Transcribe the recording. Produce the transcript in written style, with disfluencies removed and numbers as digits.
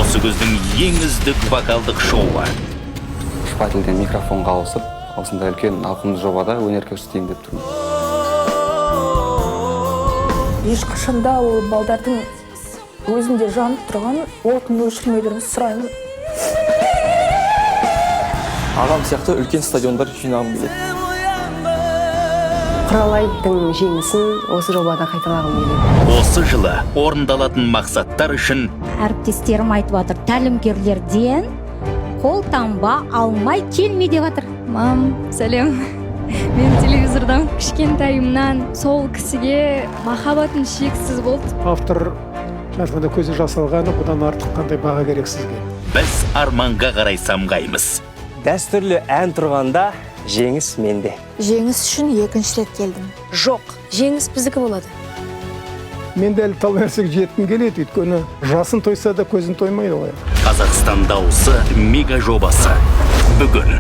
осы көздің ең үздік вокалдық шоуы. Шпательден микрофонға ауысып, осындай үлкен ауқымды жобада өнер көрсетейін деп тұрмын. Ешқашанда ол балдардың өзінде жанып тұрған отын өшірмеулерін сұраймын. Ағам сияқты үлкен стадиондар жинағым келеді. Құралайдың жеңісін осы жобада қайталағым келеді. Осы жылы орындалатын мақсаттар үшін әріптестерім айтып жатыр, тәлімгерлерден қолтаңба алмай келме деп жатыр. Мам, сәлем. Мен телевизордан кішкентайымнан сол кісіге махаббатым шексіз болды. Автор жарғанда көзі жасалғаны, бұдан артық қандай баға керек сізге? біз арманға қарай самғаймыз. Дәстүрлі ән тұрғанда жеңіс менде. Жеңіс үшін екінші рет келдім. Жоқ, жеңіс біздікі болады. Мен дәл тал нәрсеге жеткім келеді, өйткені жасын тойса да көзін тоймайды ғой. Қазақстан дауысы мега жобасы бүгін